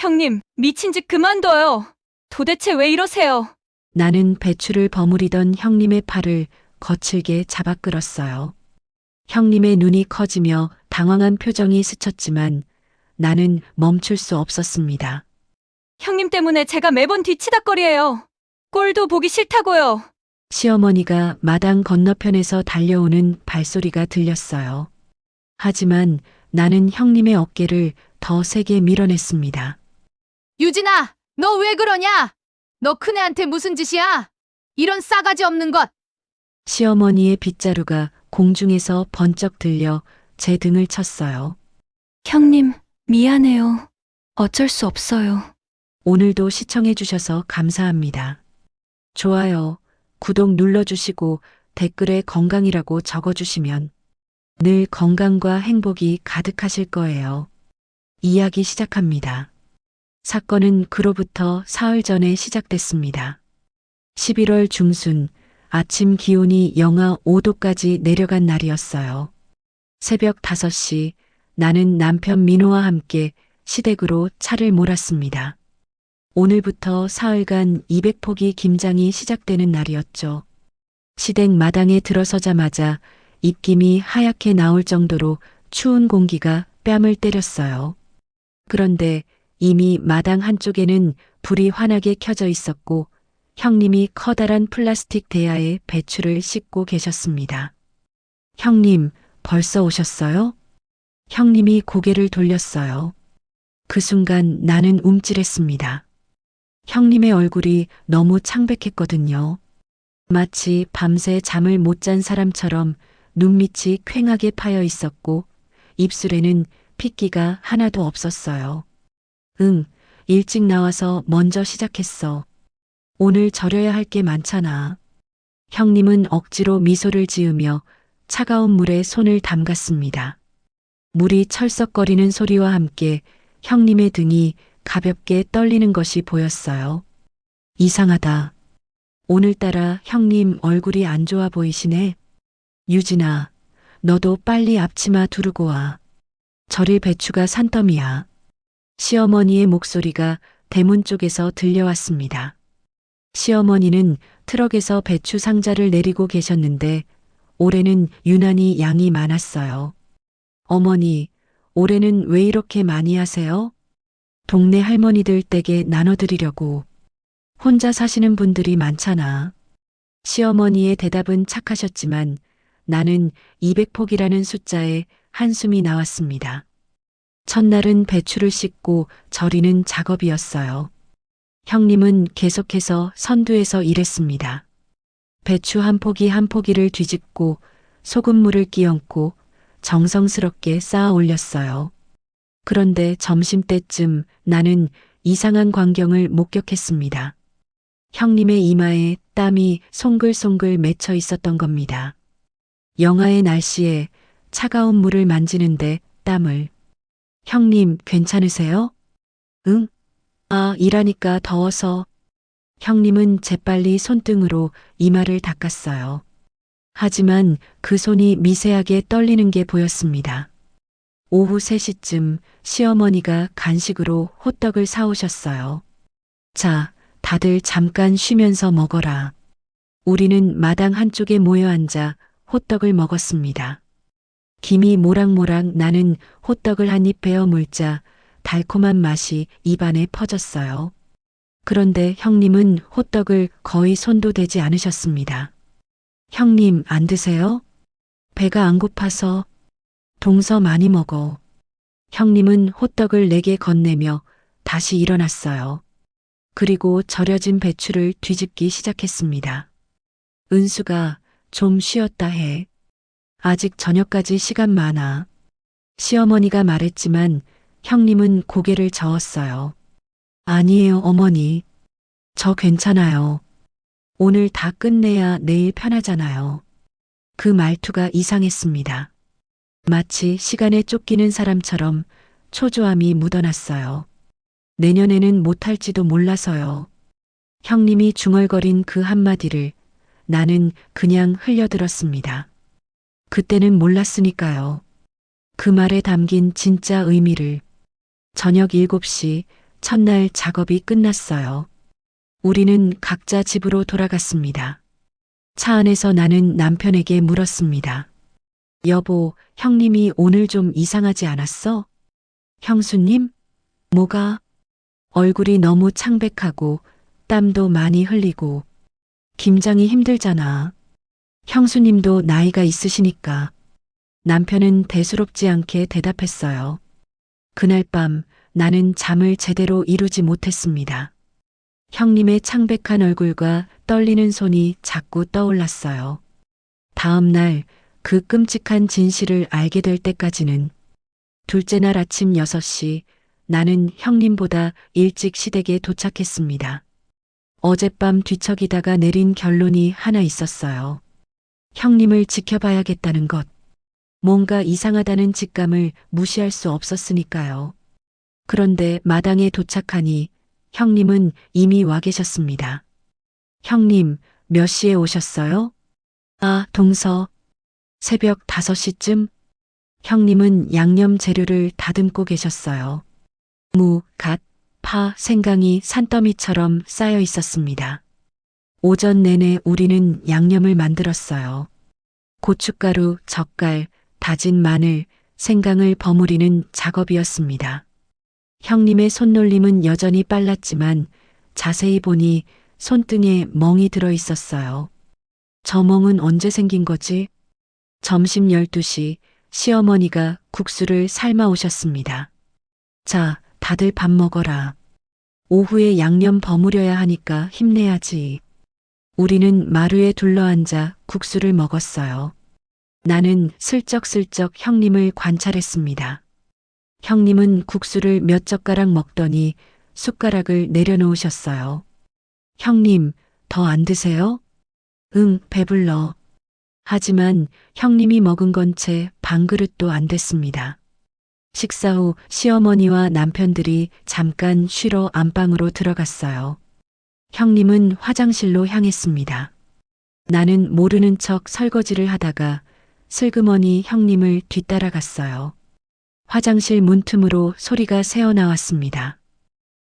형님, 미친 짓 그만둬요. 도대체 왜 이러세요? 나는 배추를 버무리던 형님의 팔을 거칠게 잡아 끌었어요. 형님의 눈이 커지며 당황한 표정이 스쳤지만 나는 멈출 수 없었습니다. 형님 때문에 제가 매번 뒤치다꺼리예요. 꼴도 보기 싫다고요. 시어머니가 마당 건너편에서 달려오는 발소리가 들렸어요. 하지만 나는 형님의 어깨를 더 세게 밀어냈습니다. 유진아, 너 왜 그러냐? 너 큰애한테 무슨 짓이야? 이런 싸가지 없는 것. 시어머니의 빗자루가 공중에서 번쩍 들려 제 등을 쳤어요. 형님, 미안해요. 어쩔 수 없어요. 오늘도 시청해주셔서 감사합니다. 좋아요, 구독 눌러주시고 댓글에 건강이라고 적어주시면 늘 건강과 행복이 가득하실 거예요. 이야기 시작합니다. 사건은 그로부터 사흘 전에 시작됐습니다. 11월 중순 아침 기온이 영하 5도까지 내려간 날이었어요. 새벽 5시 나는 남편 민호와 함께 시댁으로 차를 몰았습니다. 오늘부터 사흘간 200포기 김장이 시작되는 날이었죠. 시댁 마당에 들어서자마자 입김이 하얗게 나올 정도로 추운 공기가 뺨을 때렸어요. 그런데 이미 마당 한쪽에는 불이 환하게 켜져 있었고 형님이 커다란 플라스틱 대야에 배추를 씻고 계셨습니다. 형님, 벌써 오셨어요? 형님이 고개를 돌렸어요. 그 순간 나는 움찔했습니다. 형님의 얼굴이 너무 창백했거든요. 마치 밤새 잠을 못 잔 사람처럼 눈밑이 퀭하게 파여 있었고 입술에는 핏기가 하나도 없었어요. 응, 일찍 나와서 먼저 시작했어. 오늘 절여야 할 게 많잖아. 형님은 억지로 미소를 지으며 차가운 물에 손을 담갔습니다. 물이 철썩거리는 소리와 함께 형님의 등이 가볍게 떨리는 것이 보였어요. 이상하다. 오늘따라 형님 얼굴이 안 좋아 보이시네. 유진아, 너도 빨리 앞치마 두르고 와. 절일 배추가 산더미야. 시어머니의 목소리가 대문 쪽에서 들려왔습니다. 시어머니는 트럭에서 배추 상자를 내리고 계셨는데 올해는 유난히 양이 많았어요. 어머니, 올해는 왜 이렇게 많이 하세요? 동네 할머니들 댁에 나눠드리려고. 혼자 사시는 분들이 많잖아. 시어머니의 대답은 착하셨지만 나는 200포기라는 숫자에 한숨이 나왔습니다. 첫날은 배추를 씻고 절이는 작업이었어요. 형님은 계속해서 선두에서 일했습니다. 배추 한 포기 한 포기를 뒤집고 소금물을 끼얹고 정성스럽게 쌓아 올렸어요. 그런데 점심때쯤 나는 이상한 광경을 목격했습니다. 형님의 이마에 땀이 송글송글 맺혀 있었던 겁니다. 영하의 날씨에 차가운 물을 만지는데 땀을. 형님, 괜찮으세요? 응? 아, 일하니까 더워서. 형님은 재빨리 손등으로 이마를 닦았어요. 하지만 그 손이 미세하게 떨리는 게 보였습니다. 오후 3시쯤 시어머니가 간식으로 호떡을 사오셨어요. 자, 다들 잠깐 쉬면서 먹어라. 우리는 마당 한쪽에 모여 앉아 호떡을 먹었습니다. 김이 모락모락 나는 호떡을 한 입 베어 물자 달콤한 맛이 입안에 퍼졌어요. 그런데 형님은 호떡을 거의 손도 대지 않으셨습니다. 형님, 안 드세요? 배가 안 고파서. 동서 많이 먹어. 형님은 호떡을 내게 건네며 다시 일어났어요. 그리고 절여진 배추를 뒤집기 시작했습니다. 은수가 좀 쉬었다 해. 아직 저녁까지 시간 많아. 시어머니가 말했지만 형님은 고개를 저었어요. 아니에요, 어머니. 저 괜찮아요. 오늘 다 끝내야 내일 편하잖아요. 그 말투가 이상했습니다. 마치 시간에 쫓기는 사람처럼 초조함이 묻어났어요. 내년에는 못할지도 몰라서요. 형님이 중얼거린 그 한마디를 나는 그냥 흘려들었습니다. 그때는 몰랐으니까요. 그 말에 담긴 진짜 의미를. 저녁 7시 첫날 작업이 끝났어요. 우리는 각자 집으로 돌아갔습니다. 차 안에서 나는 남편에게 물었습니다. 여보, 형님이 오늘 좀 이상하지 않았어? 형수님? 뭐가? 얼굴이 너무 창백하고 땀도 많이 흘리고 김장이 힘들잖아. 형수님도 나이가 있으시니까. 남편은 대수롭지 않게 대답했어요. 그날 밤 나는 잠을 제대로 이루지 못했습니다. 형님의 창백한 얼굴과 떨리는 손이 자꾸 떠올랐어요. 다음 날 그 끔찍한 진실을 알게 될 때까지는 둘째 날 아침 6시 나는 형님보다 일찍 시댁에 도착했습니다. 어젯밤 뒤척이다가 내린 결론이 하나 있었어요. 형님을 지켜봐야겠다는 것. 뭔가 이상하다는 직감을 무시할 수 없었으니까요. 그런데 마당에 도착하니 형님은 이미 와 계셨습니다. 형님, 몇 시에 오셨어요? 아, 동서. 새벽 5시쯤? 형님은 양념 재료를 다듬고 계셨어요. 무, 갓, 파, 생강이 산더미처럼 쌓여 있었습니다. 오전 내내 우리는 양념을 만들었어요. 고춧가루, 젓갈, 다진 마늘, 생강을 버무리는 작업이었습니다. 형님의 손놀림은 여전히 빨랐지만 자세히 보니 손등에 멍이 들어 있었어요. 저 멍은 언제 생긴 거지? 점심 12시 시어머니가 국수를 삶아 오셨습니다. 자, 다들 밥 먹어라. 오후에 양념 버무려야 하니까 힘내야지. 우리는 마루에 둘러앉아 국수를 먹었어요. 나는 슬쩍슬쩍 형님을 관찰했습니다. 형님은 국수를 몇 젓가락 먹더니 숟가락을 내려놓으셨어요. 형님, 더 안 드세요? 응, 배불러. 하지만 형님이 먹은 건 채 반 그릇도 안 됐습니다. 식사 후 시어머니와 남편들이 잠깐 쉬러 안방으로 들어갔어요. 형님은 화장실로 향했습니다. 나는 모르는 척 설거지를 하다가 슬그머니 형님을 뒤따라갔어요. 화장실 문틈으로 소리가 새어나왔습니다.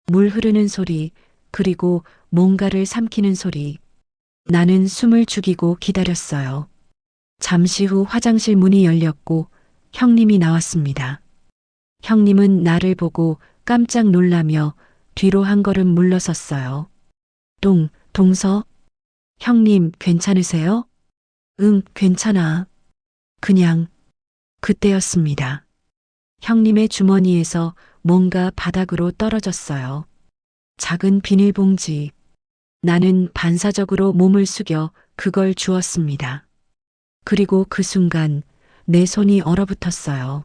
물 흐르는 소리, 그리고 뭔가를 삼키는 소리. 나는 숨을 죽이고 기다렸어요. 잠시 후 화장실 문이 열렸고 형님이 나왔습니다. 형님은 나를 보고 깜짝 놀라며 뒤로 한 걸음 물러섰어요. 동서? 형님, 괜찮으세요? 응, 괜찮아. 그냥, 그때였습니다. 형님의 주머니에서 뭔가 바닥으로 떨어졌어요. 작은 비닐봉지. 나는 반사적으로 몸을 숙여 그걸 주었습니다. 그리고 그 순간 내 손이 얼어붙었어요.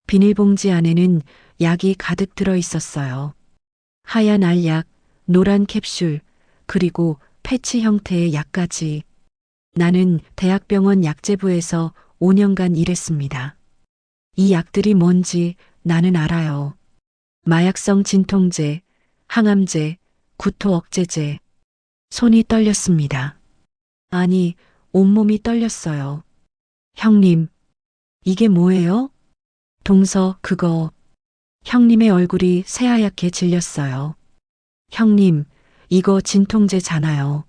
비닐봉지 안에는 약이 가득 들어 있었어요. 하얀 알약, 노란 캡슐, 그리고 패치 형태의 약까지. 나는 대학병원 약재부에서 5년간 일했습니다. 이 약들이 뭔지 나는 알아요. 마약성 진통제, 항암제, 구토 억제제. 손이 떨렸습니다. 아니, 온몸이 떨렸어요. 형님, 이게 뭐예요? 동서, 그거. 형님의 얼굴이 새하얗게 질렸어요. 형님, 이거 진통제잖아요.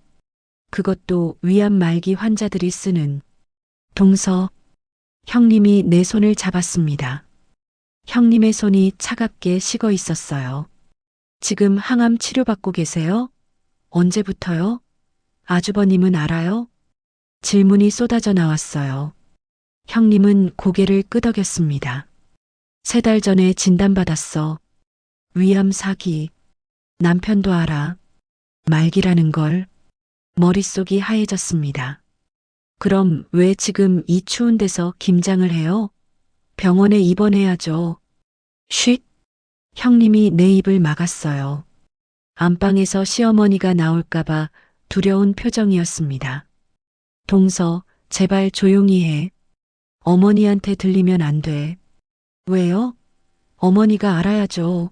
그것도 위암 말기 환자들이 쓰는. 동서, 형님이 내 손을 잡았습니다. 형님의 손이 차갑게 식어 있었어요. 지금 항암 치료받고 계세요? 언제부터요? 아주버님은 알아요? 질문이 쏟아져 나왔어요. 형님은 고개를 끄덕였습니다. 3달 전에 진단받았어. 위암 4기. 남편도 알아. 말기라는 걸. 머릿속이 하얘졌습니다. 그럼 왜 지금 이 추운 데서 김장을 해요? 병원에 입원해야죠. 쉿! 형님이 내 입을 막았어요. 안방에서 시어머니가 나올까봐 두려운 표정이었습니다. 동서, 제발 조용히 해. 어머니한테 들리면 안 돼. 왜요? 어머니가 알아야죠.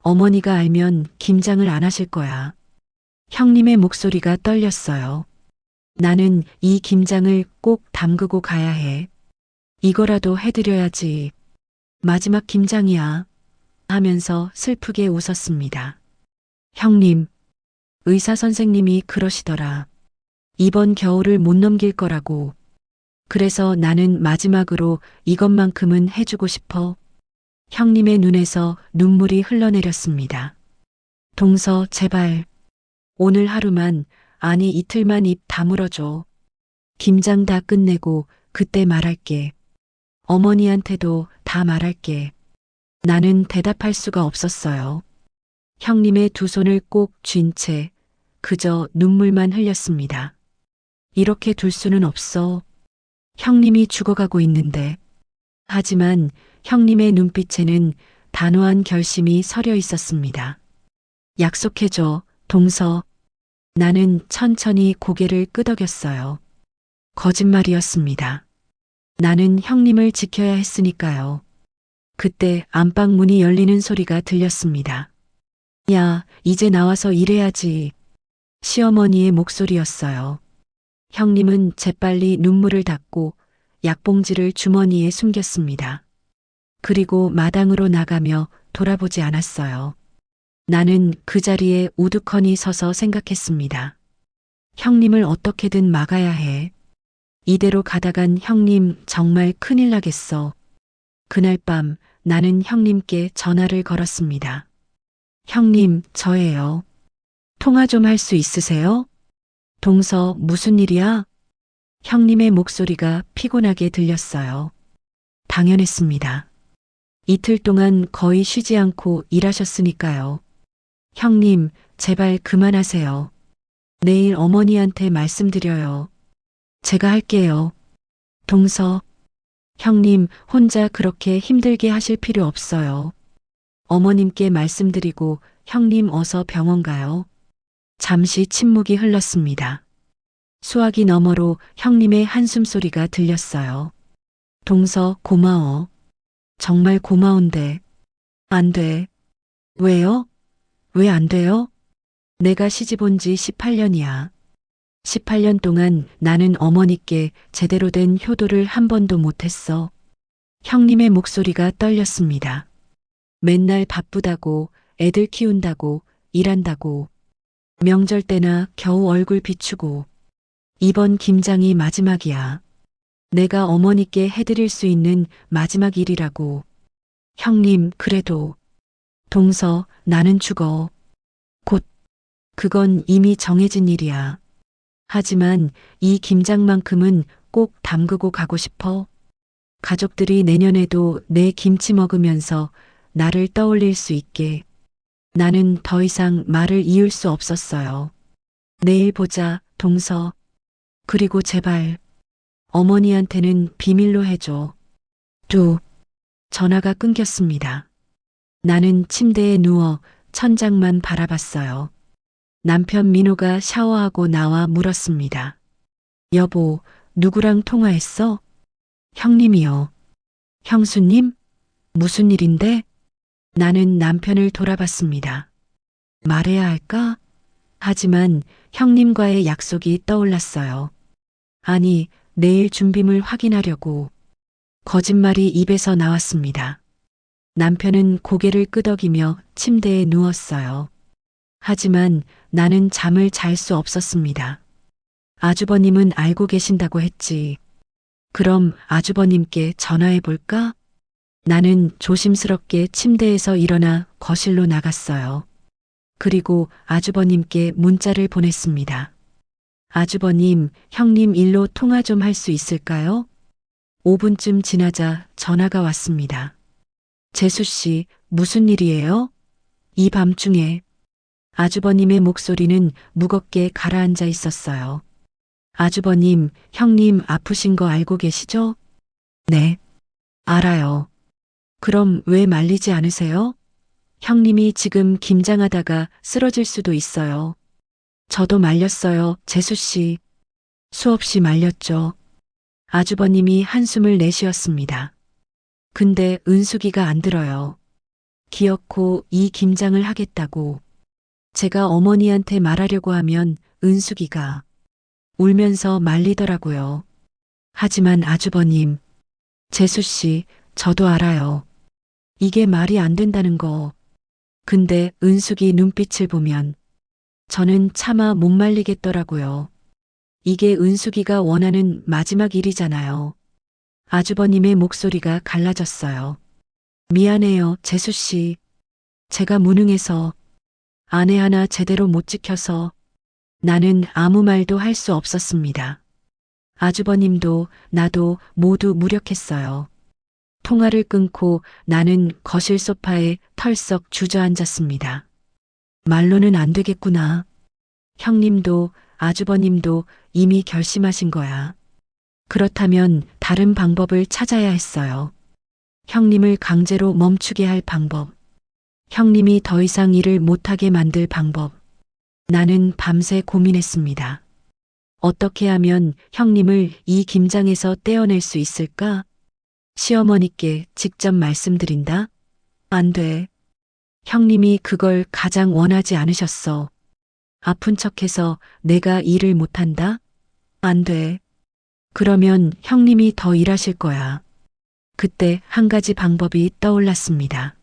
어머니가 알면 김장을 안 하실 거야. 형님의 목소리가 떨렸어요. 나는 이 김장을 꼭 담그고 가야 해. 이거라도 해드려야지. 마지막 김장이야. 하면서 슬프게 웃었습니다. 형님, 의사 선생님이 그러시더라. 이번 겨울을 못 넘길 거라고. 그래서 나는 마지막으로 이것만큼은 해주고 싶어. 형님의 눈에서 눈물이 흘러내렸습니다. 동서, 제발. 오늘 하루만, 아니 이틀만 입 다물어줘. 김장 다 끝내고 그때 말할게. 어머니한테도 다 말할게. 나는 대답할 수가 없었어요. 형님의 두 손을 꼭 쥔 채 그저 눈물만 흘렸습니다. 이렇게 둘 수는 없어. 형님이 죽어가고 있는데. 하지만 형님의 눈빛에는 단호한 결심이 서려 있었습니다. 약속해줘, 동서. 나는 천천히 고개를 끄덕였어요. 거짓말이었습니다. 나는 형님을 지켜야 했으니까요. 그때 안방 문이 열리는 소리가 들렸습니다. 야, 이제 나와서 일해야지. 시어머니의 목소리였어요. 형님은 재빨리 눈물을 닦고 약봉지를 주머니에 숨겼습니다. 그리고 마당으로 나가며 돌아보지 않았어요. 나는 그 자리에 우두커니 서서 생각했습니다. 형님을 어떻게든 막아야 해. 이대로 가다간 형님 정말 큰일 나겠어. 그날 밤 나는 형님께 전화를 걸었습니다. 형님, 저예요. 통화 좀 할 수 있으세요? 동서, 무슨 일이야? 형님의 목소리가 피곤하게 들렸어요. 당연했습니다. 이틀 동안 거의 쉬지 않고 일하셨으니까요. 형님, 제발 그만하세요. 내일 어머니한테 말씀드려요. 제가 할게요. 동서, 형님 혼자 그렇게 힘들게 하실 필요 없어요. 어머님께 말씀드리고 형님 어서 병원 가요. 잠시 침묵이 흘렀습니다. 수화기 너머로 형님의 한숨 소리가 들렸어요. 동서, 고마워. 정말 고마운데. 안 돼. 왜요? 왜 안 돼요? 내가 시집 온 지 18년이야. 18년 동안 나는 어머니께 제대로 된 효도를 한 번도 못했어. 형님의 목소리가 떨렸습니다. 맨날 바쁘다고, 애들 키운다고, 일한다고. 명절 때나 겨우 얼굴 비추고. 이번 김장이 마지막이야. 내가 어머니께 해드릴 수 있는 마지막 일이라고. 형님, 그래도. 동서, 나는 죽어. 곧. 그건 이미 정해진 일이야. 하지만 이 김장만큼은 꼭 담그고 가고 싶어. 가족들이 내년에도 내 김치 먹으면서 나를 떠올릴 수 있게. 나는 더 이상 말을 이을 수 없었어요. 내일 보자, 동서. 그리고 제발 어머니한테는 비밀로 해줘. 전화가 끊겼습니다. 나는 침대에 누워 천장만 바라봤어요. 남편 민호가 샤워하고 나와 물었습니다. 여보, 누구랑 통화했어? 형님이요. 형수님? 무슨 일인데? 나는 남편을 돌아봤습니다. 말해야 할까? 하지만 형님과의 약속이 떠올랐어요. 아니, 내일 준비물 확인하려고. 거짓말이 입에서 나왔습니다. 남편은 고개를 끄덕이며 침대에 누웠어요. 하지만 나는 잠을 잘 수 없었습니다. 아주버님은 알고 계신다고 했지. 그럼 아주버님께 전화해 볼까? 나는 조심스럽게 침대에서 일어나 거실로 나갔어요. 그리고 아주버님께 문자를 보냈습니다. 아주버님, 형님 일로 통화 좀 할 수 있을까요? 5분쯤 지나자 전화가 왔습니다. 재수 씨, 무슨 일이에요? 이 밤중에. 아주버님의 목소리는 무겁게 가라앉아 있었어요. 아주버님, 형님 아프신 거 알고 계시죠? 네. 알아요. 그럼 왜 말리지 않으세요? 형님이 지금 김장하다가 쓰러질 수도 있어요. 저도 말렸어요, 재수 씨. 수없이 말렸죠. 아주버님이 한숨을 내쉬었습니다. 근데 은숙이가 안 들어요. 기어코 이 김장을 하겠다고. 제가 어머니한테 말하려고 하면 은숙이가 울면서 말리더라고요. 하지만 아주버님, 재수 씨, 저도 알아요. 이게 말이 안 된다는 거. 근데 은숙이 눈빛을 보면 저는 차마 못 말리겠더라고요. 이게 은숙이가 원하는 마지막 일이잖아요. 아주버님의 목소리가 갈라졌어요. 미안해요, 재수 씨. 제가 무능해서 아내 하나 제대로 못 지켜서 나는 아무 말도 할 수 없었습니다. 아주버님도 나도 모두 무력했어요. 통화를 끊고 나는 거실 소파에 털썩 주저앉았습니다. 말로는 안 되겠구나. 형님도 아주버님도 이미 결심하신 거야. 그렇다면 다른 방법을 찾아야 했어요. 형님을 강제로 멈추게 할 방법. 형님이 더 이상 일을 못하게 만들 방법. 나는 밤새 고민했습니다. 어떻게 하면 형님을 이 김장에서 떼어낼 수 있을까? 시어머니께 직접 말씀드린다? 안 돼. 형님이 그걸 가장 원하지 않으셨어. 아픈 척해서 내가 일을 못한다? 안 돼. 그러면 형님이 더 일하실 거야. 그때 한 가지 방법이 떠올랐습니다.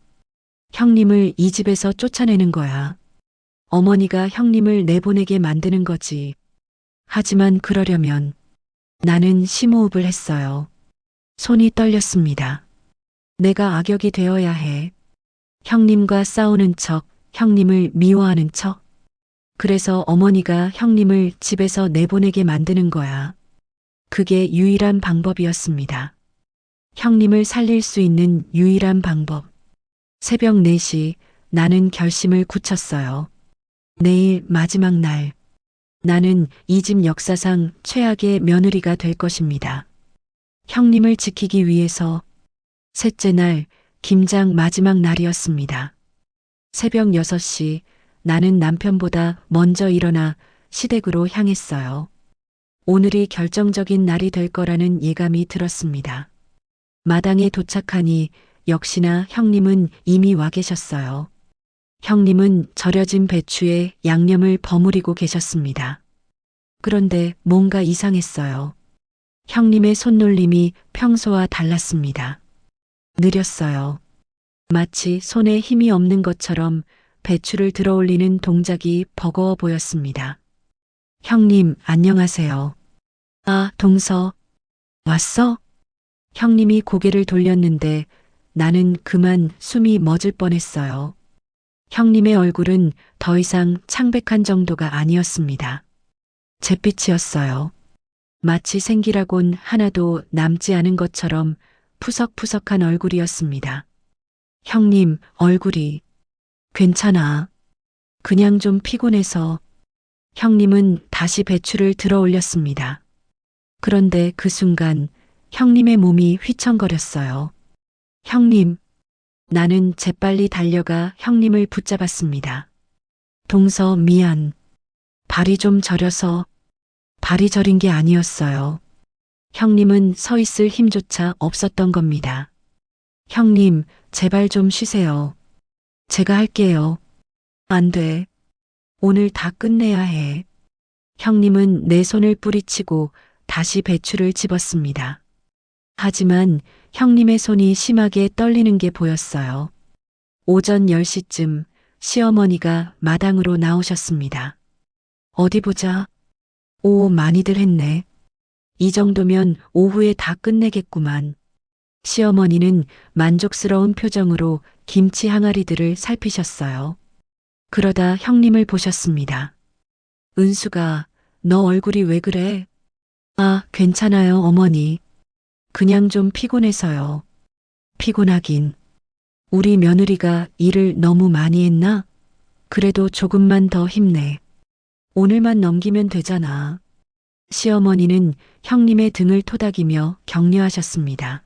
형님을 이 집에서 쫓아내는 거야. 어머니가 형님을 내보내게 만드는 거지. 하지만 그러려면 나는 심호흡을 했어요. 손이 떨렸습니다. 내가 악역이 되어야 해. 형님과 싸우는 척, 형님을 미워하는 척. 그래서 어머니가 형님을 집에서 내보내게 만드는 거야. 그게 유일한 방법이었습니다. 형님을 살릴 수 있는 유일한 방법. 새벽 4시 나는 결심을 굳혔어요. 내일 마지막 날. 나는 이 집 역사상 최악의 며느리가 될 것입니다. 형님을 지키기 위해서. 셋째 날, 김장 마지막 날이었습니다. 새벽 6시, 나는 남편보다 먼저 일어나 시댁으로 향했어요. 오늘이 결정적인 날이 될 거라는 예감이 들었습니다. 마당에 도착하니 역시나 형님은 이미 와 계셨어요. 형님은 절여진 배추에 양념을 버무리고 계셨습니다. 그런데 뭔가 이상했어요. 형님의 손놀림이 평소와 달랐습니다. 느렸어요. 마치 손에 힘이 없는 것처럼 배추를 들어올리는 동작이 버거워 보였습니다. 형님, 안녕하세요. 아, 동서. 왔어? 형님이 고개를 돌렸는데 나는 그만 숨이 멎을 뻔했어요. 형님의 얼굴은 더 이상 창백한 정도가 아니었습니다. 잿빛이었어요. 마치 생기라곤 하나도 남지 않은 것처럼 푸석푸석한 얼굴이었습니다. 형님, 얼굴이 괜찮아. 그냥 좀 피곤해서. 형님은 다시 배추를 들어 올렸습니다. 그런데 그 순간 형님의 몸이 휘청거렸어요. 형님, 나는 재빨리 달려가 형님을 붙잡았습니다. 동서 미안. 발이 좀 저려서. 발이 저린 게 아니었어요. 형님은 서 있을 힘조차 없었던 겁니다. 형님, 제발 좀 쉬세요. 제가 할게요. 안 돼. 오늘 다 끝내야 해. 형님은 내 손을 뿌리치고 다시 배추를 집었습니다. 하지만 형님의 손이 심하게 떨리는 게 보였어요. 오전 10시쯤 시어머니가 마당으로 나오셨습니다. 어디 보자. 오, 많이들 했네. 이 정도면 오후에 다 끝내겠구만. 시어머니는 만족스러운 표정으로 김치 항아리들을 살피셨어요. 그러다 형님을 보셨습니다. 은수가, 너 얼굴이 왜 그래? 아, 괜찮아요, 어머니. 그냥 좀 피곤해서요. 피곤하긴. 우리 며느리가 일을 너무 많이 했나? 그래도 조금만 더 힘내. 오늘만 넘기면 되잖아. 시어머니는 형님의 등을 토닥이며 격려하셨습니다.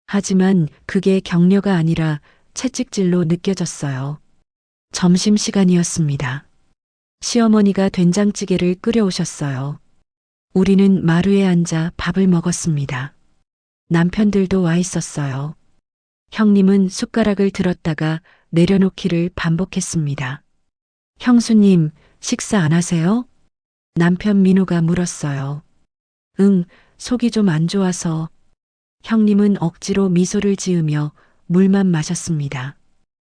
하지만 그게 격려가 아니라 채찍질로 느껴졌어요. 점심시간이었습니다. 시어머니가 된장찌개를 끓여오셨어요. 우리는 마루에 앉아 밥을 먹었습니다. 남편들도 와 있었어요. 형님은 숟가락을 들었다가 내려놓기를 반복했습니다. 형수님, 식사 안 하세요? 남편 민호가 물었어요. 응, 속이 좀 안 좋아서. 형님은 억지로 미소를 지으며 물만 마셨습니다.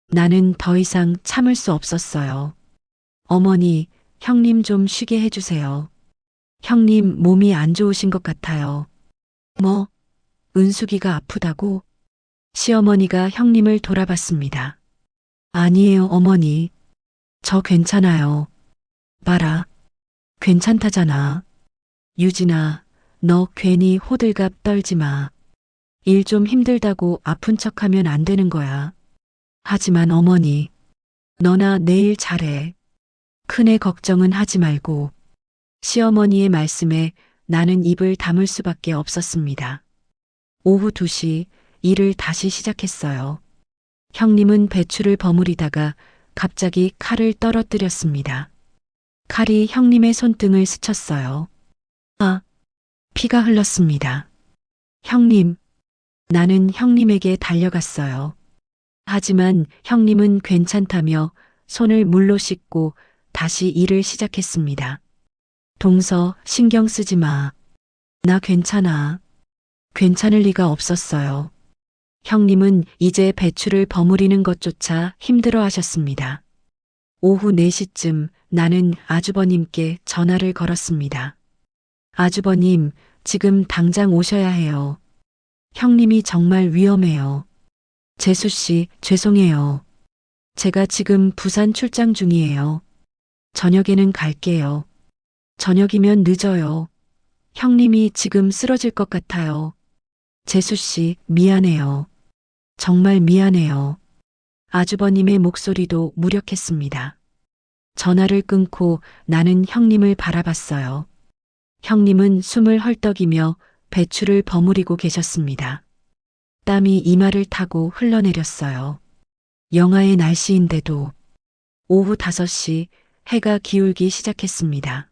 나는 더 이상 참을 수 없었어요. 어머니, 형님 좀 쉬게 해주세요. 형님 몸이 안 좋으신 것 같아요. 뭐, 은숙이가 아프다고? 시어머니가 형님을 돌아봤습니다. 아니에요, 어머니. 저 괜찮아요. 봐라. 괜찮다잖아. 유진아, 너 괜히 호들갑 떨지 마. 일 좀 힘들다고 아픈 척하면 안 되는 거야. 하지만 어머니, 너나 내일 잘해. 큰애 걱정은 하지 말고. 시어머니의 말씀에 나는 입을 다물 수밖에 없었습니다. 오후 2시 일을 다시 시작했어요. 형님은 배추를 버무리다가 갑자기 칼을 떨어뜨렸습니다. 칼이 형님의 손등을 스쳤어요. 아, 피가 흘렀습니다. 형님, 나는 형님에게 달려갔어요. 하지만 형님은 괜찮다며 손을 물로 씻고 다시 일을 시작했습니다. 동서, 신경 쓰지 마. 나 괜찮아. 괜찮을 리가 없었어요. 형님은 이제 배추를 버무리는 것조차 힘들어 하셨습니다. 오후 4시쯤 나는 아주버님께 전화를 걸었습니다. 아주버님, 지금 당장 오셔야 해요. 형님이 정말 위험해요. 재수 씨, 죄송해요. 제가 지금 부산 출장 중이에요. 저녁에는 갈게요. 저녁이면 늦어요. 형님이 지금 쓰러질 것 같아요. 재수 씨, 미안해요. 정말 미안해요. 아주버님의 목소리도 무력했습니다. 전화를 끊고 나는 형님을 바라봤어요. 형님은 숨을 헐떡이며 배추를 버무리고 계셨습니다. 땀이 이마를 타고 흘러내렸어요. 영하의 날씨인데도 오후 5시 해가 기울기 시작했습니다.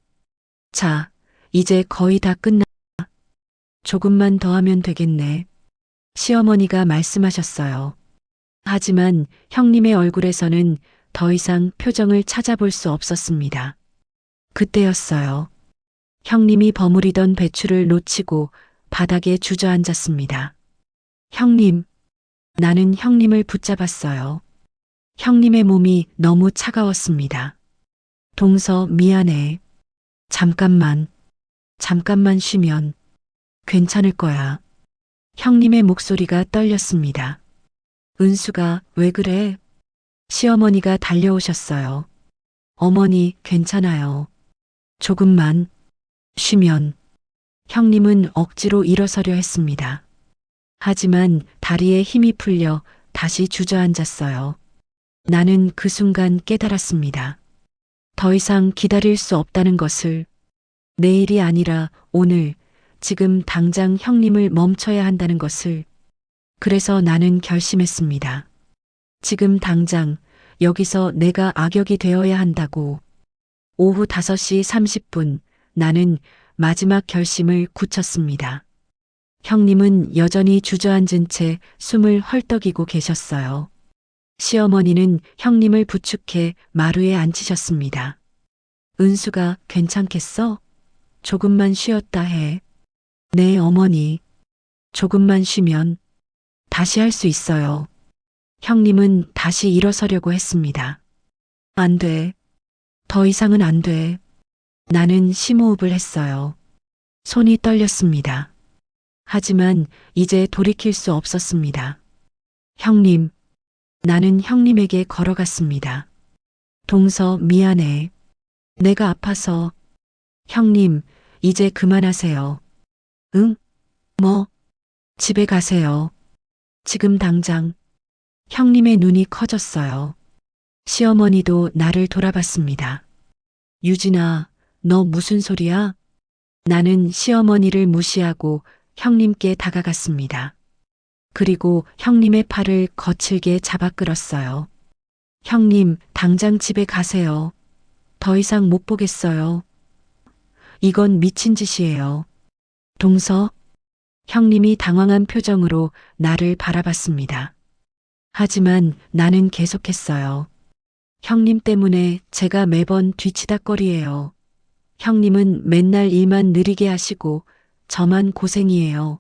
자, 이제 거의 다 끝났다. 조금만 더 하면 되겠네. 시어머니가 말씀하셨어요. 하지만 형님의 얼굴에서는 더 이상 표정을 찾아볼 수 없었습니다. 그때였어요. 형님이 버무리던 배추를 놓치고 바닥에 주저앉았습니다. 형님, 나는 형님을 붙잡았어요. 형님의 몸이 너무 차가웠습니다. 동서, 미안해. 잠깐만 쉬면 괜찮을 거야. 형님의 목소리가 떨렸습니다. 은수가 왜 그래? 시어머니가 달려오셨어요. 어머니, 괜찮아요. 조금만 쉬면. 형님은 억지로 일어서려 했습니다. 하지만 다리에 힘이 풀려 다시 주저앉았어요. 나는 그 순간 깨달았습니다. 더 이상 기다릴 수 없다는 것을. 내일이 아니라 오늘, 지금 당장 형님을 멈춰야 한다는 것을. 그래서 나는 결심했습니다. 지금 당장 여기서 내가 악역이 되어야 한다고. 오후 5시 30분 나는 마지막 결심을 굳혔습니다. 형님은 여전히 주저앉은 채 숨을 헐떡이고 계셨어요. 시어머니는 형님을 부축해 마루에 앉히셨습니다. 은수가 괜찮겠어? 조금만 쉬었다 해. 네, 어머니. 조금만 쉬면 다시 할 수 있어요. 형님은 다시 일어서려고 했습니다. 안 돼. 더 이상은 안 돼. 나는 심호흡을 했어요. 손이 떨렸습니다. 하지만 이제 돌이킬 수 없었습니다. 형님, 나는 형님에게 걸어갔습니다. 동서, 미안해. 내가 아파서. 형님, 이제 그만하세요. 응? 뭐? 집에 가세요. 지금 당장. 형님의 눈이 커졌어요. 시어머니도 나를 돌아봤습니다. 유진아, 너 무슨 소리야? 나는 시어머니를 무시하고 형님께 다가갔습니다. 그리고 형님의 팔을 거칠게 잡아 끌었어요. 형님, 당장 집에 가세요. 더 이상 못 보겠어요. 이건 미친 짓이에요. 동서, 형님이 당황한 표정으로 나를 바라봤습니다. 하지만 나는 계속했어요. 형님 때문에 제가 매번 뒤치다꺼리예요. 형님은 맨날 일만 느리게 하시고 저만 고생이에요.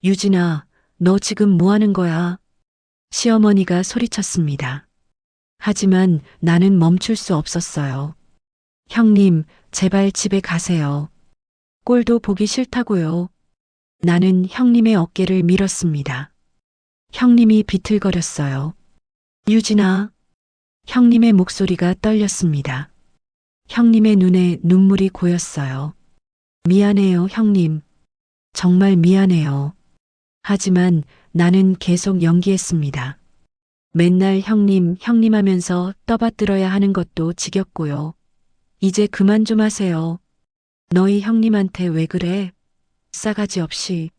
유진아, 너 지금 뭐 하는 거야? 시어머니가 소리쳤습니다. 하지만 나는 멈출 수 없었어요. 형님, 제발 집에 가세요. 꼴도 보기 싫다고요. 나는 형님의 어깨를 밀었습니다. 형님이 비틀거렸어요. 유진아. 형님의 목소리가 떨렸습니다. 형님의 눈에 눈물이 고였어요. 미안해요, 형님. 정말 미안해요. 하지만 나는 계속 연기했습니다. 맨날 형님, 형님 하면서 떠받들어야 하는 것도 지겹고요. 이제 그만 좀 하세요. 너희 형님한테 왜 그래? 싸가지 없이.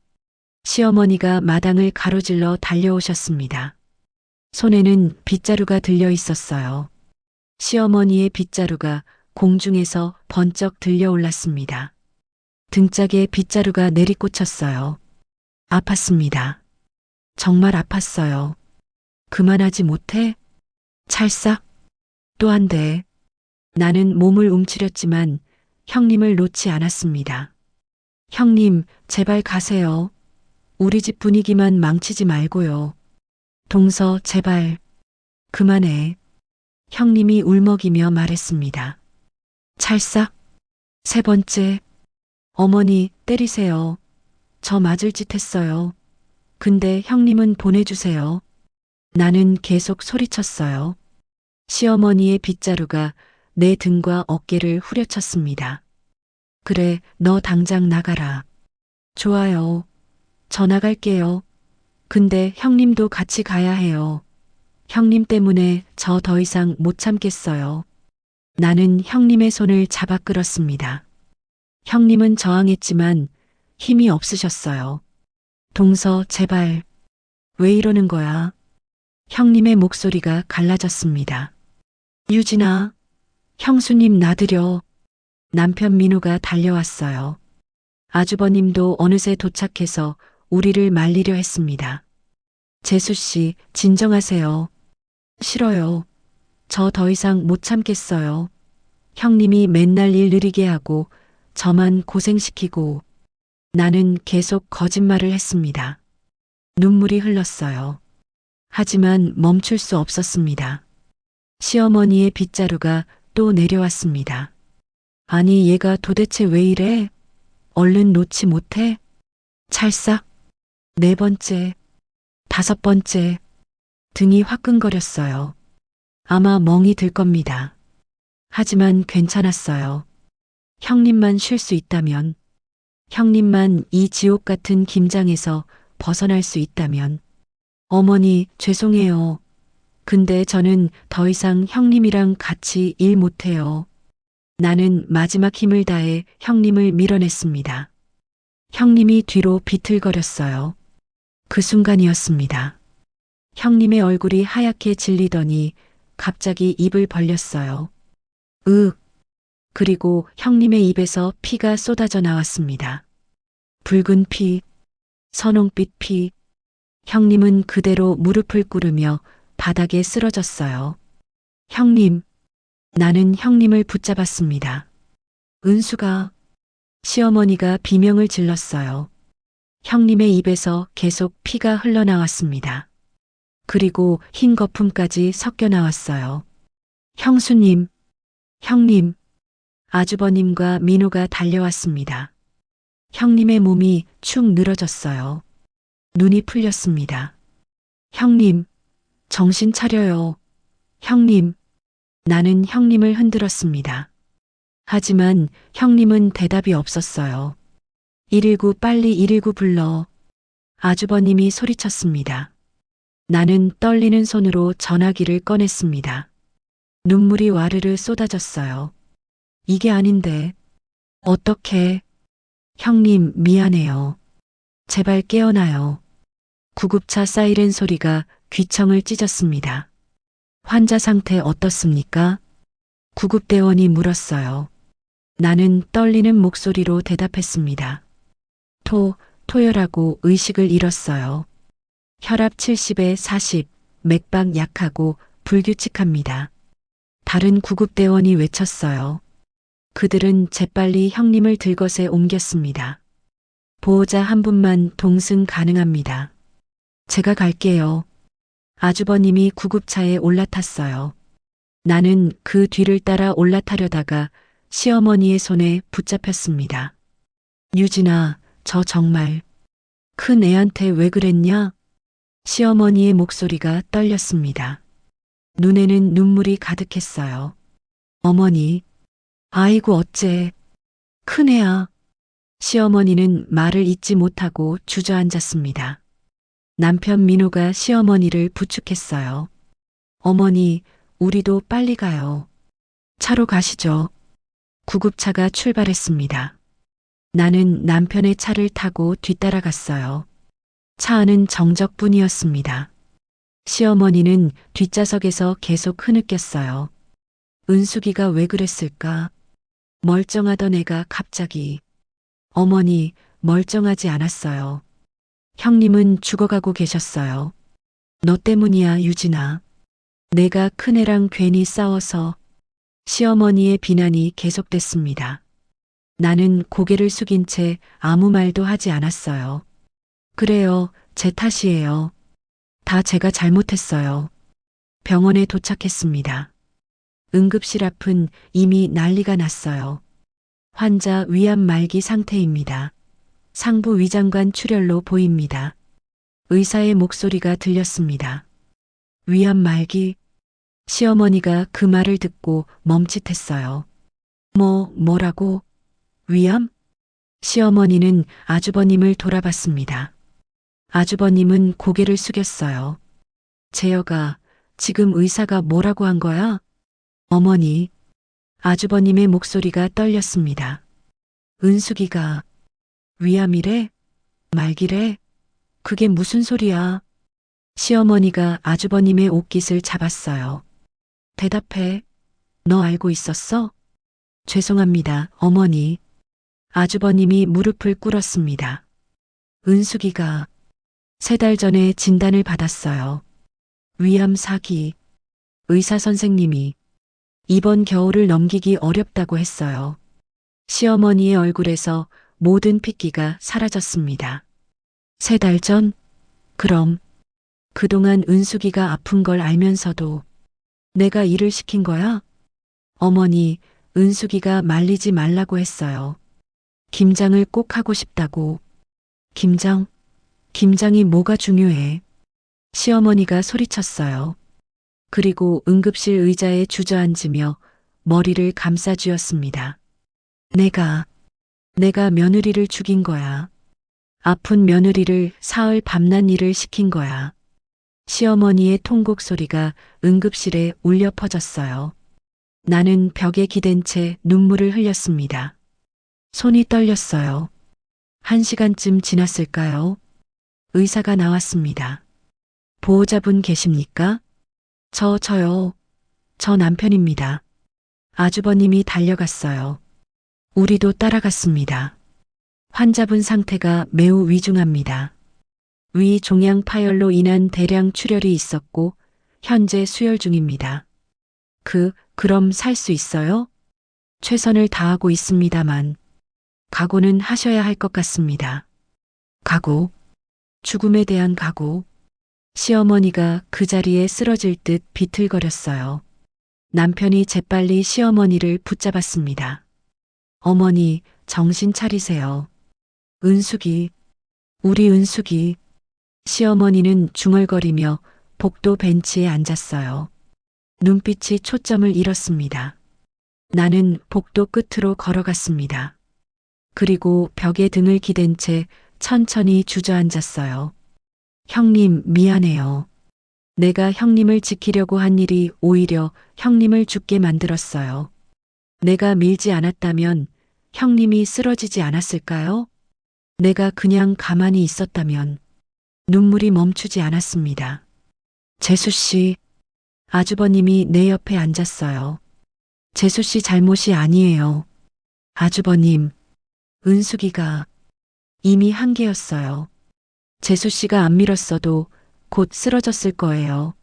시어머니가 마당을 가로질러 달려오셨습니다. 손에는 빗자루가 들려 있었어요. 시어머니의 빗자루가 공중에서 번쩍 들려 올랐습니다. 등짝에 빗자루가 내리꽂혔어요. 아팠습니다. 정말 아팠어요. 그만하지 못해? 찰싹? 또 한 대. 나는 몸을 움츠렸지만 형님을 놓지 않았습니다. 형님, 제발 가세요. 우리 집 분위기만 망치지 말고요. 동서, 제발. 그만해. 형님이 울먹이며 말했습니다. 찰싹. 세 번째. 어머니, 때리세요. 저 맞을 짓 했어요. 근데 형님은 보내주세요. 나는 계속 소리쳤어요. 시어머니의 빗자루가 내 등과 어깨를 후려쳤습니다. 그래, 너 당장 나가라. 좋아요. 저 나갈게요. 근데 형님도 같이 가야 해요. 형님 때문에 저 더 이상 못 참겠어요. 나는 형님의 손을 잡아 끌었습니다. 형님은 저항했지만 힘이 없으셨어요. 동서, 제발. 왜 이러는 거야? 형님의 목소리가 갈라졌습니다. 유진아, 형수님 놔드려. 남편 민우가 달려왔어요. 아주버님도 어느새 도착해서 우리를 말리려 했습니다. 재수 씨, 진정하세요. 싫어요. 저 더 이상 못 참겠어요. 형님이 맨날 일 느리게 하고 저만 고생시키고. 나는 계속 거짓말을 했습니다. 눈물이 흘렀어요. 하지만 멈출 수 없었습니다. 시어머니의 빗자루가 또 내려왔습니다. 아니, 얘가 도대체 왜 이래? 얼른 놓지 못해? 찰싹. 네 번째. 다섯 번째. 등이 화끈거렸어요. 아마 멍이 들 겁니다. 하지만 괜찮았어요. 형님만 쉴 수 있다면, 형님만 이 지옥 같은 김장에서 벗어날 수 있다면. 어머니, 죄송해요. 근데 저는 더 이상 형님이랑 같이 일 못해요. 나는 마지막 힘을 다해 형님을 밀어냈습니다. 형님이 뒤로 비틀거렸어요. 그 순간이었습니다. 형님의 얼굴이 하얗게 질리더니 갑자기 입을 벌렸어요. 그리고 형님의 입에서 피가 쏟아져 나왔습니다. 붉은 피, 선홍빛 피. 형님은 그대로 무릎을 꿇으며 바닥에 쓰러졌어요. 형님. 나는 형님을 붙잡았습니다. 은수가. 시어머니가 비명을 질렀어요. 형님의 입에서 계속 피가 흘러나왔습니다. 그리고 흰 거품까지 섞여 나왔어요. 형수님. 형님. 아주버님과 민호가 달려왔습니다. 형님의 몸이 축 늘어졌어요. 눈이 풀렸습니다. 형님, 정신 차려요. 형님. 나는 형님을 흔들었습니다. 하지만 형님은 대답이 없었어요. 119 빨리 119 불러. 아주버님이 소리쳤습니다. 나는 떨리는 손으로 전화기를 꺼냈습니다. 눈물이 와르르 쏟아졌어요. 이게 아닌데. 어떡해. 형님, 미안해요. 제발 깨어나요. 구급차 사이렌 소리가 귀청을 찢었습니다. 환자 상태 어떻습니까? 구급대원이 물었어요. 나는 떨리는 목소리로 대답했습니다. 토혈하고 의식을 잃었어요. 혈압 70에 40, 맥박 약하고 불규칙합니다. 다른 구급대원이 외쳤어요. 그들은 재빨리 형님을 들것에 옮겼습니다. 보호자 한 분만 동승 가능합니다. 제가 갈게요. 아주버님이 구급차에 올라탔어요. 나는 그 뒤를 따라 올라타려다가 시어머니의 손에 붙잡혔습니다. 유진아, 저 정말 큰 애한테 왜 그랬냐? 시어머니의 목소리가 떨렸습니다. 눈에는 눈물이 가득했어요. 어머니, 아이고 어째, 큰애야. 시어머니는 말을 잇지 못하고 주저앉았습니다. 남편 민호가 시어머니를 부축했어요. 어머니, 우리도 빨리 가요. 차로 가시죠. 구급차가 출발했습니다. 나는 남편의 차를 타고 뒤따라갔어요. 차 안은 정적뿐이었습니다. 시어머니는 뒷좌석에서 계속 흐느꼈어요. 은숙이가 왜 그랬을까? 멀쩡하던 애가 갑자기. 어머니, 멀쩡하지 않았어요. 형님은 죽어가고 계셨어요. 너 때문이야, 유진아. 내가 큰애랑 괜히 싸워서. 시어머니의 비난이 계속됐습니다. 나는 고개를 숙인 채 아무 말도 하지 않았어요. 그래요, 제 탓이에요. 다 제가 잘못했어요. 병원에 도착했습니다. 응급실 앞은 이미 난리가 났어요. 환자 위암 말기 상태입니다. 상부 위장관 출혈로 보입니다. 의사의 목소리가 들렸습니다. 위암 말기? 시어머니가 그 말을 듣고 멈칫했어요. 뭐라고? 위암? 시어머니는 아주버님을 돌아봤습니다. 아주버님은 고개를 숙였어요. 재혁아, 지금 의사가 뭐라고 한 거야? 어머니. 아주버님의 목소리가 떨렸습니다. 은숙이가 위암이래? 말기래? 그게 무슨 소리야? 시어머니가 아주버님의 옷깃을 잡았어요. 대답해. 너 알고 있었어? 죄송합니다, 어머니. 아주버님이 무릎을 꿇었습니다. 은숙이가 3달 전에 진단을 받았어요. 위암 4기. 의사 선생님이 이번 겨울을 넘기기 어렵다고 했어요. 시어머니의 얼굴에서 모든 핏기가 사라졌습니다. 3달 전? 그럼 그동안 은숙이가 아픈 걸 알면서도 내가 일을 시킨 거야? 어머니, 은숙이가 말리지 말라고 했어요. 김장을 꼭 하고 싶다고. 김장? 김장이 뭐가 중요해? 시어머니가 소리쳤어요. 그리고 응급실 의자에 주저앉으며 머리를 감싸쥐었습니다. 내가 며느리를 죽인 거야. 아픈 며느리를 사흘 밤낮 일을 시킨 거야. 시어머니의 통곡 소리가 응급실에 울려 퍼졌어요. 나는 벽에 기댄 채 눈물을 흘렸습니다. 손이 떨렸어요. 1시간쯤 지났을까요? 의사가 나왔습니다. 보호자분 계십니까? 저요. 저 남편입니다. 아주버님이 달려갔어요. 우리도 따라갔습니다. 환자분 상태가 매우 위중합니다. 위 종양 파열로 인한 대량 출혈이 있었고 현재 수혈 중입니다. 그럼 살 수 있어요? 최선을 다하고 있습니다만 각오는 하셔야 할 것 같습니다. 각오? 죽음에 대한 각오? 시어머니가 그 자리에 쓰러질 듯 비틀거렸어요. 남편이 재빨리 시어머니를 붙잡았습니다. 어머니, 정신 차리세요. 은숙이, 우리 은숙이. 시어머니는 중얼거리며 복도 벤치에 앉았어요. 눈빛이 초점을 잃었습니다. 나는 복도 끝으로 걸어갔습니다. 그리고 벽에 등을 기댄 채 천천히 주저앉았어요. 형님, 미안해요. 내가 형님을 지키려고 한 일이 오히려 형님을 죽게 만들었어요. 내가 밀지 않았다면 형님이 쓰러지지 않았을까요? 내가 그냥 가만히 있었다면. 눈물이 멈추지 않았습니다. 재수 씨, 아주버님이 내 옆에 앉았어요. 재수 씨 잘못이 아니에요. 아주버님, 은숙이가 이미 한계였어요. 재수 씨가 안 밀었어도 곧 쓰러졌을 거예요.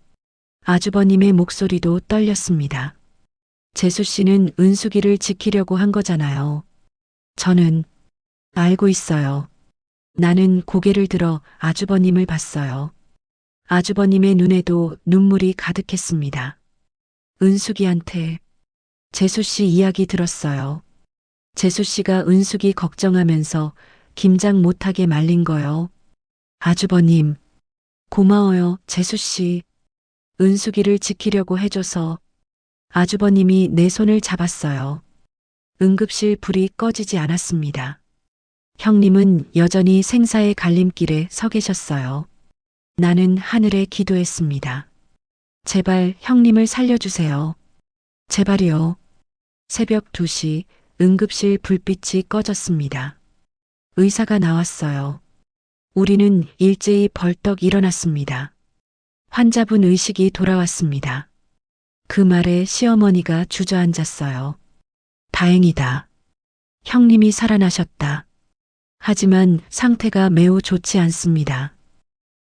아주버님의 목소리도 떨렸습니다. 재수 씨는 은숙이를 지키려고 한 거잖아요. 저는 알고 있어요. 나는 고개를 들어 아주버님을 봤어요. 아주버님의 눈에도 눈물이 가득했습니다. 은숙이한테 재수 씨 이야기 들었어요. 재수 씨가 은숙이 걱정하면서 김장 못하게 말린 거요. 아주버님, 고마워요, 재수 씨. 은숙이를 지키려고 해줘서. 아주버님이 내 손을 잡았어요. 응급실 불이 꺼지지 않았습니다. 형님은 여전히 생사의 갈림길에 서 계셨어요. 나는 하늘에 기도했습니다. 제발 형님을 살려주세요. 제발이요. 새벽 2시 응급실 불빛이 꺼졌습니다. 의사가 나왔어요. 우리는 일제히 벌떡 일어났습니다. 환자분 의식이 돌아왔습니다. 그 말에 시어머니가 주저앉았어요. 다행이다. 형님이 살아나셨다. 하지만 상태가 매우 좋지 않습니다.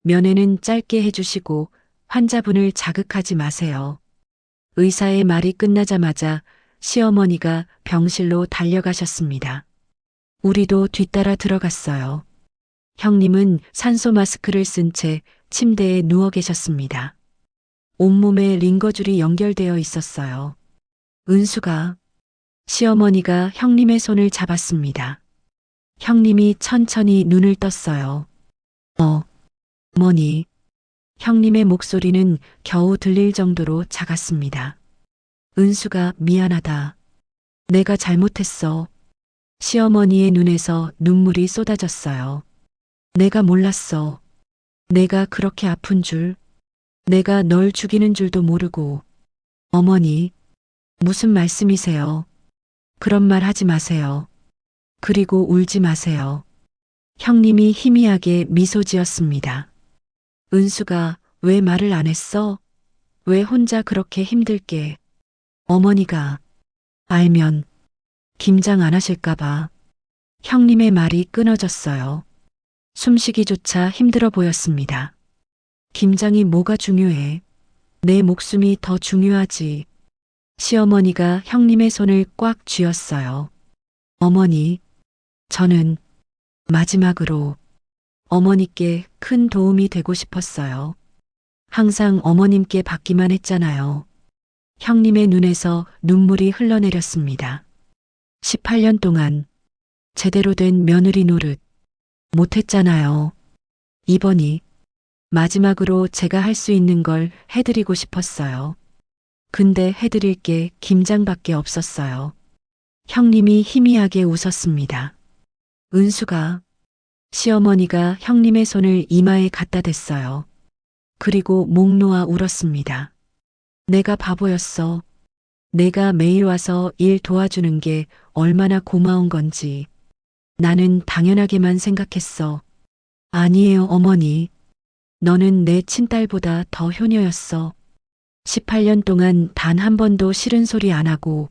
면회는 짧게 해주시고 환자분을 자극하지 마세요. 의사의 말이 끝나자마자 시어머니가 병실로 달려가셨습니다. 우리도 뒤따라 들어갔어요. 형님은 산소 마스크를 쓴 채 침대에 누워 계셨습니다. 온몸에 링거줄이 연결되어 있었어요. 은수가. 시어머니가 형님의 손을 잡았습니다. 형님이 천천히 눈을 떴어요. 어머니. 형님의 목소리는 겨우 들릴 정도로 작았습니다. 은수가 미안하다. 내가 잘못했어. 시어머니의 눈에서 눈물이 쏟아졌어요. 내가 몰랐어. 내가 그렇게 아픈 줄. 내가 널 죽이는 줄도 모르고. 어머니, 무슨 말씀이세요? 그런 말 하지 마세요. 그리고 울지 마세요. 형님이 희미하게 미소 지었습니다. 은수가 왜 말을 안 했어? 왜 혼자 그렇게 힘들게? 어머니가 알면 김장 안 하실까봐. 형님의 말이 끊어졌어요. 숨쉬기조차 힘들어 보였습니다. 김장이 뭐가 중요해? 내 목숨이 더 중요하지. 시어머니가 형님의 손을 꽉 쥐었어요. 어머니, 저는 마지막으로 어머니께 큰 도움이 되고 싶었어요. 항상 어머님께 받기만 했잖아요. 형님의 눈에서 눈물이 흘러내렸습니다. 18년 동안 제대로 된 며느리 노릇 못했잖아요. 이번이 마지막으로 제가 할 수 있는 걸 해드리고 싶었어요. 근데 해드릴 게 김장밖에 없었어요. 형님이 희미하게 웃었습니다. 은수가. 시어머니가 형님의 손을 이마에 갖다 댔어요. 그리고 목 놓아 울었습니다. 내가 바보였어. 내가 매일 와서 일 도와주는 게 얼마나 고마운 건지. 나는 당연하게만 생각했어. 아니에요, 어머니. 너는 내 친딸보다 더 효녀였어. 18년 동안 단 한 번도 싫은 소리 안 하고.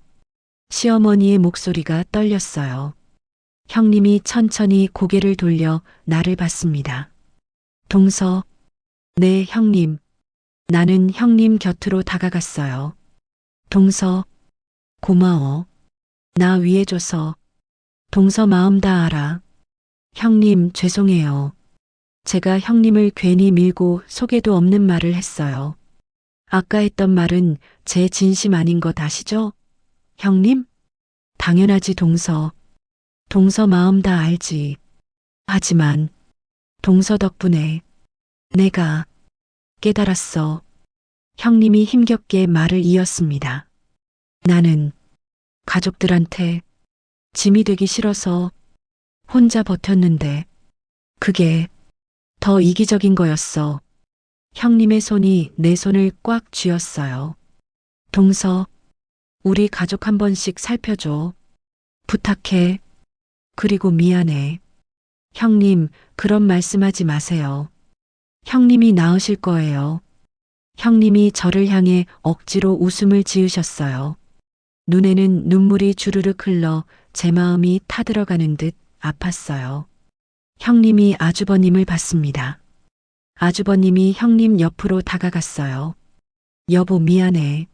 시어머니의 목소리가 떨렸어요. 형님이 천천히 고개를 돌려 나를 봤습니다. 동서. 네, 형님. 나는 형님 곁으로 다가갔어요. 동서, 고마워. 나 위해줘서. 동서 마음 다 알아. 형님, 죄송해요. 제가 형님을 괜히 밀고 속에도 없는 말을 했어요. 아까 했던 말은 제 진심 아닌 것 아시죠? 형님? 당연하지, 동서. 동서 마음 다 알지. 하지만 동서 덕분에 내가 깨달았어. 형님이 힘겹게 말을 이었습니다. 나는 가족들한테 짐이 되기 싫어서 혼자 버텼는데 그게 더 이기적인 거였어. 형님의 손이 내 손을 꽉 쥐었어요. 동서, 우리 가족 한 번씩 살펴줘. 부탁해. 그리고 미안해. 형님, 그런 말씀하지 마세요. 형님이 나으실 거예요. 형님이 저를 향해 억지로 웃음을 지으셨어요. 눈에는 눈물이 주르륵 흘러 제 마음이 타들어가는 듯 아팠어요. 형님이 아주버님을 봤습니다. 아주버님이 형님 옆으로 다가갔어요. 여보, 미안해.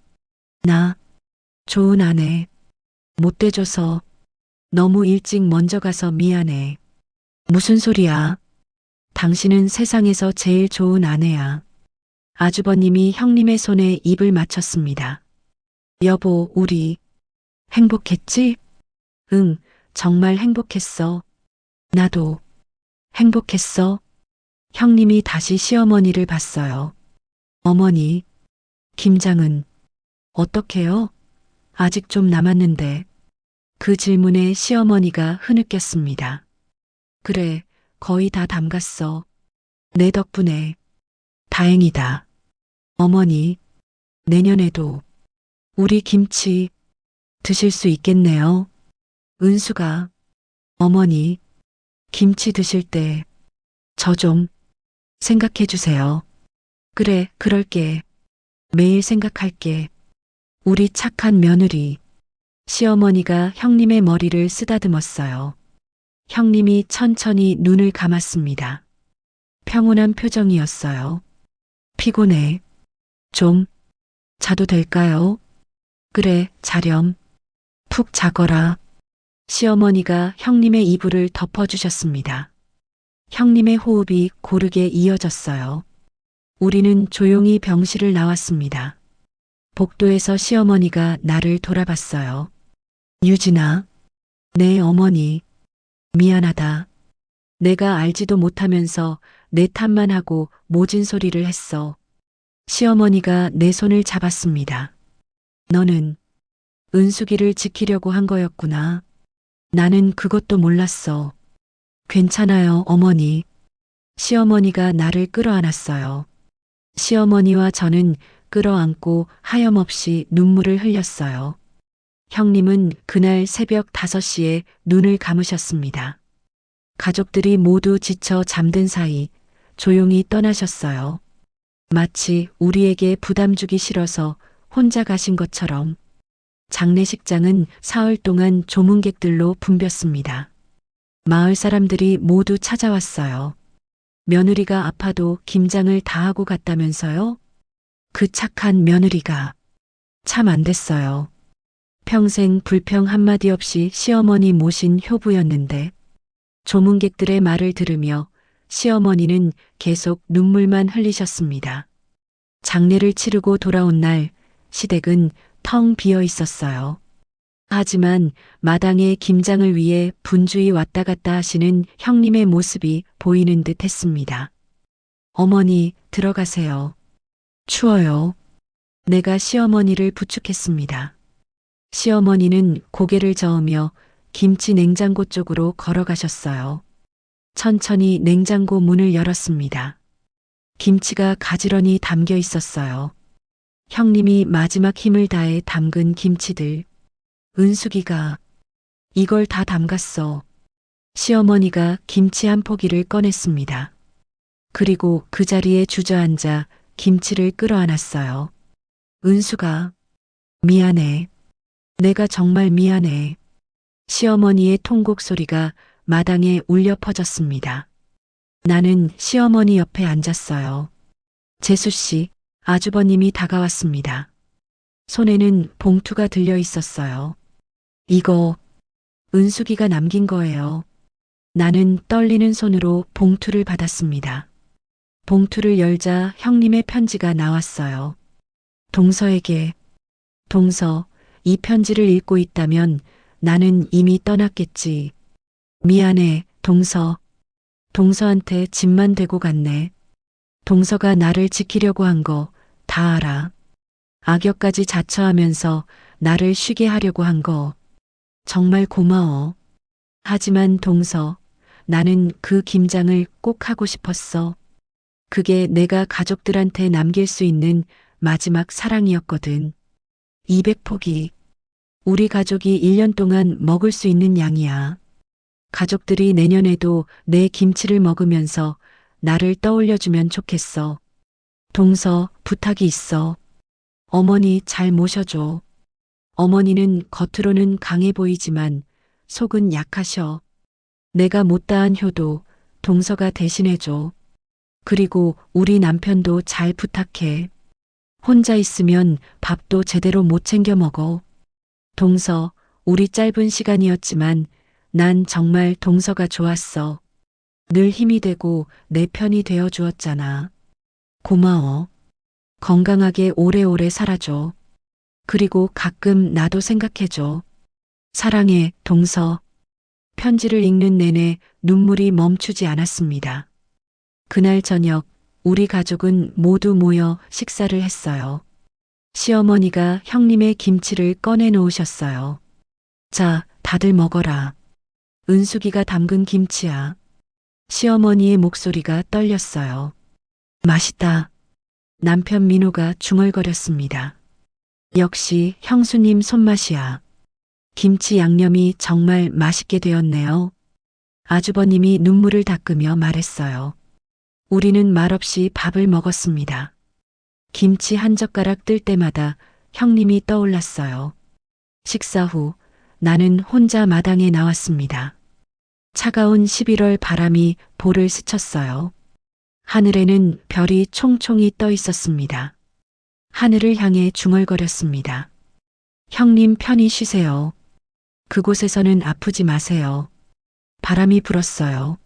나 좋은 아내 못 돼줘서 너무 일찍 먼저 가서 미안해. 무슨 소리야? 당신은 세상에서 제일 좋은 아내야. 아주버님이 형님의 손에 입을 맞췄습니다. 여보, 우리 행복했지? 응, 정말 행복했어. 나도 행복했어. 형님이 다시 시어머니를 봤어요. 어머니, 김장은 어떡해요? 아직 좀 남았는데. 그 질문에 시어머니가 흐느꼈습니다. 그래, 거의 다 담갔어. 내 덕분에. 다행이다. 어머니, 내년에도 우리 김치 드실 수 있겠네요. 은수가, 어머니, 김치 드실 때 저 좀 생각해 주세요. 그래, 그럴게. 매일 생각할게. 우리 착한 며느리. 시어머니가 형님의 머리를 쓰다듬었어요. 형님이 천천히 눈을 감았습니다. 평온한 표정이었어요. 피곤해. 좀 자도 될까요? 그래, 자렴. 푹 자거라. 시어머니가 형님의 이불을 덮어주셨습니다. 형님의 호흡이 고르게 이어졌어요. 우리는 조용히 병실을 나왔습니다. 복도에서 시어머니가 나를 돌아봤어요. 유진아, 내 어머니, 미안하다. 내가 알지도 못하면서 내 탓만 하고 모진 소리를 했어. 시어머니가 내 손을 잡았습니다. 너는 은숙이를 지키려고 한 거였구나. 나는 그것도 몰랐어. 괜찮아요, 어머니. 시어머니가 나를 끌어안았어요. 시어머니와 저는 끌어안고 하염없이 눈물을 흘렸어요. 형님은 그날 새벽 5시에 눈을 감으셨습니다. 가족들이 모두 지쳐 잠든 사이 조용히 떠나셨어요. 마치 우리에게 부담 주기 싫어서 혼자 가신 것처럼. 장례식장은 사흘 동안 조문객들로 붐볐습니다. 마을 사람들이 모두 찾아왔어요. 며느리가 아파도 김장을 다 하고 갔다면서요? 그 착한 며느리가 참 안 됐어요. 평생 불평 한마디 없이 시어머니 모신 효부였는데 조문객들의 말을 들으며 시어머니는 계속 눈물만 흘리셨습니다. 장례를 치르고 돌아온 날 시댁은 텅 비어 있었어요. 하지만 마당에 김장을 위해 분주히 왔다 갔다 하시는 형님의 모습이 보이는 듯 했습니다. 어머니, 들어가세요. 추워요. 내가 시어머니를 부축했습니다. 시어머니는 고개를 저으며 김치 냉장고 쪽으로 걸어가셨어요. 천천히 냉장고 문을 열었습니다. 김치가 가지런히 담겨 있었어요. 형님이 마지막 힘을 다해 담근 김치들. 은숙이가 이걸 다 담갔어. 시어머니가 김치 한 포기를 꺼냈습니다. 그리고 그 자리에 주저앉아 김치를 끌어안았어요. 은수가 미안해. 내가 정말 미안해. 시어머니의 통곡 소리가 마당에 울려 퍼졌습니다. 나는 시어머니 옆에 앉았어요. 재수 씨, 아주버님이 다가왔습니다. 손에는 봉투가 들려 있었어요. 이거 은숙이가 남긴 거예요. 나는 떨리는 손으로 봉투를 받았습니다. 봉투를 열자 형님의 편지가 나왔어요. 동서에게. 동서, 이 편지를 읽고 있다면 나는 이미 떠났겠지. 미안해, 동서. 동서한테 짐만 되고 갔네. 동서가 나를 지키려고 한 거 다 알아. 악역까지 자처하면서 나를 쉬게 하려고 한 거 정말 고마워. 하지만 동서, 나는 그 김장을 꼭 하고 싶었어. 그게 내가 가족들한테 남길 수 있는 마지막 사랑이었거든. 200포기. 우리 가족이 1년 동안 먹을 수 있는 양이야. 가족들이 내년에도 내 김치를 먹으면서 나를 떠올려주면 좋겠어. 동서, 부탁이 있어. 어머니 잘 모셔줘. 어머니는 겉으로는 강해 보이지만 속은 약하셔. 내가 못다한 효도 동서가 대신해줘. 그리고 우리 남편도 잘 부탁해. 혼자 있으면 밥도 제대로 못 챙겨 먹어. 동서, 우리 짧은 시간이었지만 난 정말 동서가 좋았어. 늘 힘이 되고 내 편이 되어 주었잖아. 고마워. 건강하게 오래오래 살아줘. 그리고 가끔 나도 생각해줘. 사랑해, 동서. 편지를 읽는 내내 눈물이 멈추지 않았습니다. 그날 저녁 우리 가족은 모두 모여 식사를 했어요. 시어머니가 형님의 김치를 꺼내 놓으셨어요. 자, 다들 먹어라. 은숙이가 담근 김치야. 시어머니의 목소리가 떨렸어요. 맛있다. 남편 민호가 중얼거렸습니다. 역시 형수님 손맛이야. 김치 양념이 정말 맛있게 되었네요. 아주버님이 눈물을 닦으며 말했어요. 우리는 말없이 밥을 먹었습니다. 김치 한 젓가락 뜰 때마다 형님이 떠올랐어요. 식사 후 나는 혼자 마당에 나왔습니다. 차가운 11월 바람이 볼을 스쳤어요. 하늘에는 별이 총총이 떠 있었습니다. 하늘을 향해 중얼거렸습니다. 형님 편히 쉬세요. 그곳에서는 아프지 마세요. 바람이 불었어요.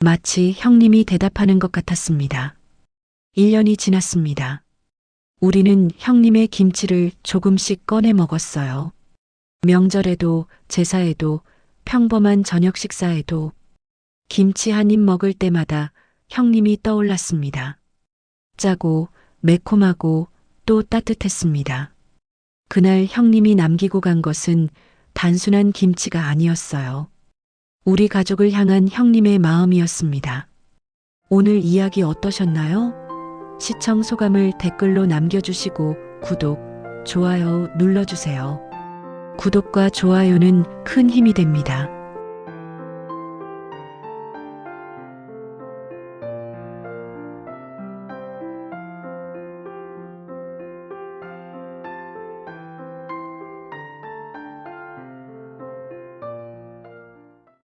마치 형님이 대답하는 것 같았습니다. 1년이 지났습니다. 우리는 형님의 김치를 조금씩 꺼내 먹었어요. 명절에도 제사에도 평범한 저녁 식사에도 김치 한 입 먹을 때마다 형님이 떠올랐습니다. 짜고 매콤하고 또 따뜻했습니다. 그날 형님이 남기고 간 것은 단순한 김치가 아니었어요. 우리 가족을 향한 형님의 마음이었습니다. 오늘 이야기 어떠셨나요? 시청 소감을 댓글로 남겨주시고 구독, 좋아요 눌러주세요. 구독과 좋아요는 큰 힘이 됩니다.